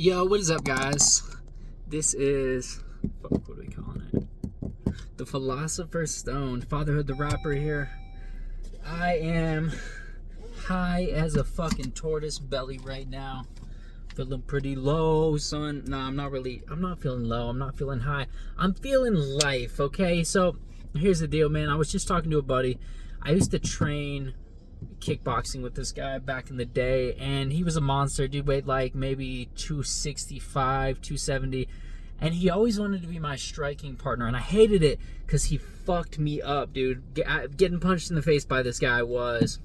Yo, what is up, guys? This is, what are we calling it? The Philosophers Stoned, Fatherhood the Rapper here. I am high as a fucking tortoise belly right now. Feeling pretty low, son. Nah, I'm not feeling low. I'm not feeling high. I'm feeling life, okay? So, here's the deal, man. I was just talking to a buddy. I used to train kickboxing with this guy back in the day, and he was a monster. Dude weighed like maybe 265, 270, and he always wanted to be my striking partner, and I hated it because he fucked me up, dude. Getting punched in the face by this guy was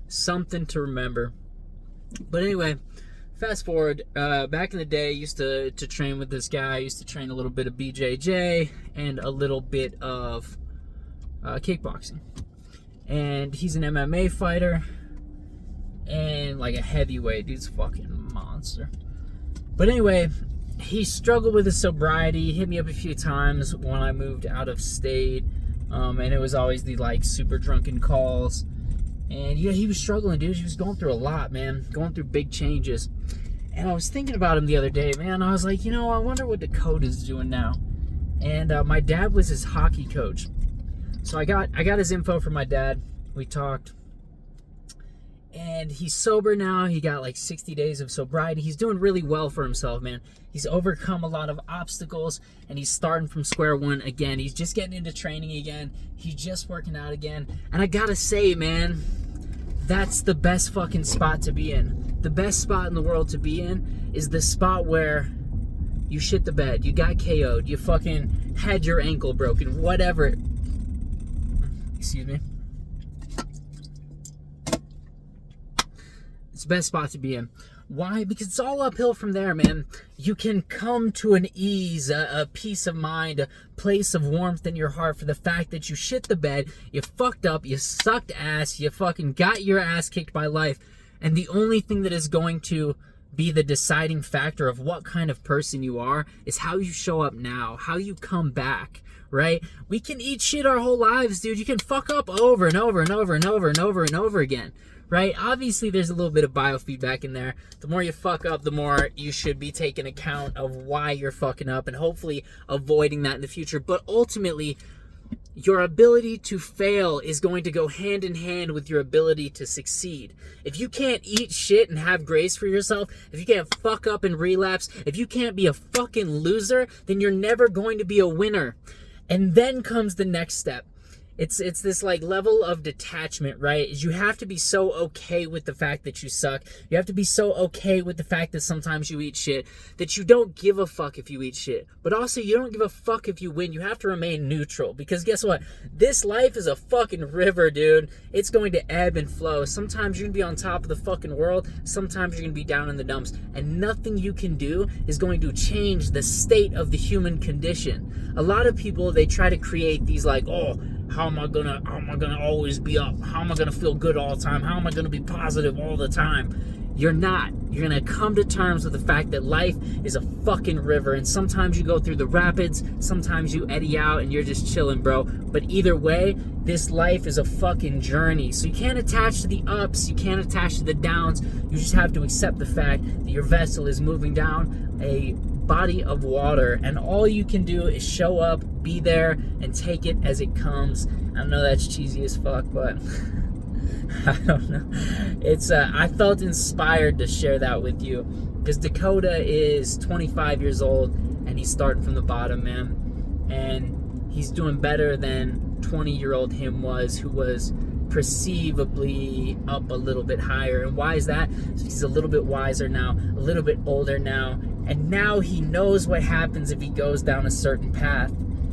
something to remember. But anyway, fast forward, back in the day, I used to train with this guy. I used to train a little bit of BJJ and a little bit of kickboxing. And he's an MMA fighter and like a heavyweight. Dude's a fucking monster. But anyway, he struggled with his sobriety. He hit me up a few times when I moved out of state, and it was always the like super drunken calls. And yeah, he was struggling, dude. He was going through a lot, man. Going through big changes. And I was thinking about him the other day, man. I was like, I wonder what Dakota's doing now. And my dad was his hockey coach. So I got his info from my dad. We talked. And he's sober now. He got like 60 days of sobriety. He's doing really well for himself, man. He's overcome a lot of obstacles, and he's starting from square one again. He's just getting into training again. He's just working out again. And I gotta say, man, that's the best fucking spot to be in. The best spot in the world to be in is the spot where you shit the bed. You got KO'd. You fucking had your ankle broken. Whatever. Excuse me. It's the best spot to be in. Why? Because it's all uphill from there, man. You can come to an ease, a peace of mind, a place of warmth in your heart for the fact that you shit the bed, you fucked up, you sucked ass, you fucking got your ass kicked by life, and the only thing that is going to be the deciding factor of what kind of person you are is how you show up now, how you come back. Right? We can eat shit our whole lives, dude. You can fuck up over and over and over and over and over and over again. Right? Obviously, there's a little bit of biofeedback in there. The more you fuck up, the more you should be taking account of why you're fucking up and hopefully avoiding that in the future. But ultimately, your ability to fail is going to go hand in hand with your ability to succeed. If you can't eat shit and have grace for yourself, if you can't fuck up and relapse, if you can't be a fucking loser, then you're never going to be a winner. And then comes the next step. It's this like level of detachment, right? Is you have to be so okay with the fact that you suck. You have to be so okay with the fact that sometimes you eat shit that you don't give a fuck if you eat shit. But also you don't give a fuck if you win. You have to remain neutral because guess what? This life is a fucking river, dude. It's going to ebb and flow. Sometimes you're going to be on top of the fucking world. Sometimes you're going to be down in the dumps. And nothing you can do is going to change the state of the human condition. A lot of people, they try to create these like, how am I gonna always be up? How am I gonna feel good all the time? How am I gonna be positive all the time? You're not. You're gonna come to terms with the fact that life is a fucking river, and sometimes you go through the rapids, sometimes you eddy out and you're just chilling, bro. But either way, this life is a fucking journey. So you can't attach to the ups, you can't attach to the downs. You just have to accept the fact that your vessel is moving down a body of water, and all you can do is show up, be there, and take it as it comes. I know that's cheesy as fuck, but I don't know. It's I felt inspired to share that with you because Dakota is 25 years old and he's starting from the bottom, man, and he's doing better than 20-year-old him was, who was perceivably up a little bit higher. And why is that? He's a little bit wiser now, a little bit older now, and now he knows what happens if he goes down a certain path.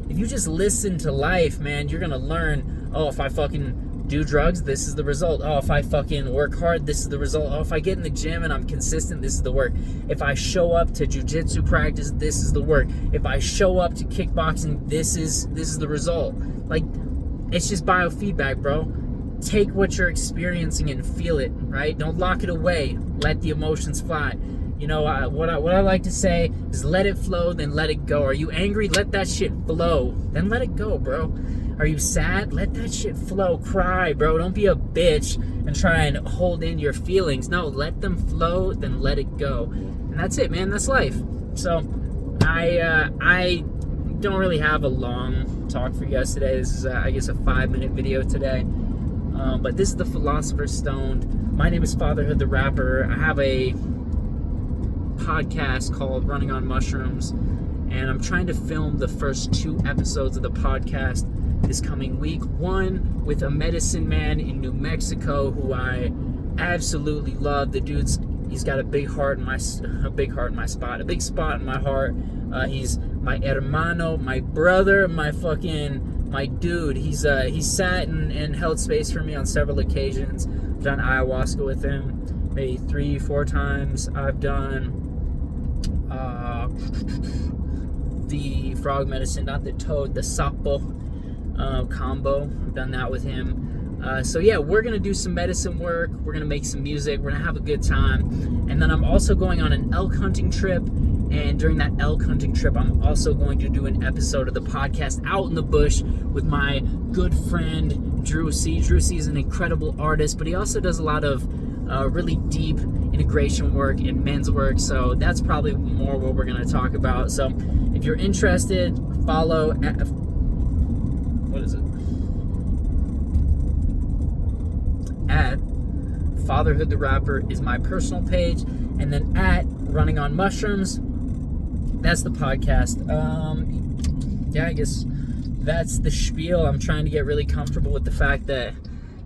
If you just listen to life, man, you're gonna learn, if I fucking do drugs, this is the result. If I fucking work hard, this is the result. If I get in the gym and I'm consistent, this is the work. If I show up to jujitsu practice, this is the work. If I show up to kickboxing, this is the result. Like, it's just biofeedback, bro. Take what you're experiencing and feel it, right? Don't lock it away. Let the emotions fly. What I like to say is let it flow, then let it go. Are you angry? Let that shit flow. Then let it go, bro. Are you sad? Let that shit flow. Cry, bro. Don't be a bitch and try and hold in your feelings. No, let them flow, then let it go. And that's it, man. That's life. So I don't really have a long talk for you guys today. This is, I guess, a 5-minute video today. But this is the Philosophers Stoned. My name is Fatherhood the Rapper. I have a podcast called Running on Mushrooms, and I'm trying to film the first 2 episodes of the podcast this coming week. One with a medicine man in New Mexico who I absolutely love. The he's got a big spot in my heart. He's my hermano, my brother, my dude. He's sat and held space for me on several occasions. I've done ayahuasca with him maybe 3-4 times. I've done the frog medicine, not the toad, the sapo combo. I've done that with him. So yeah, we're gonna do some medicine work. We're gonna make some music. We're gonna have a good time. And then I'm also going on an elk hunting trip. And during that elk hunting trip, I'm also going to do an episode of the podcast out in the bush with my good friend Drew C. Drew C is an incredible artist, but he also does a lot of really deep integration work and men's work. So that's probably more what we're going to talk about. So if you're interested, follow at, what is it? At Fatherhood the Rapper is my personal page, and then at Running on Mushrooms, that's the podcast. Yeah, I guess that's the spiel. I'm trying to get really comfortable with the fact that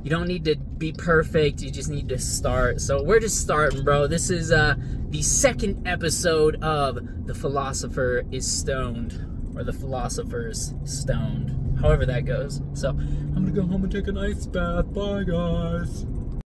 you don't need to be perfect, you just need to start. So we're just starting, bro. This is the second episode of The Philosopher is Stoned, or The Philosophers Stoned, however that goes. So I'm gonna go home and take an ice bath. Bye, guys.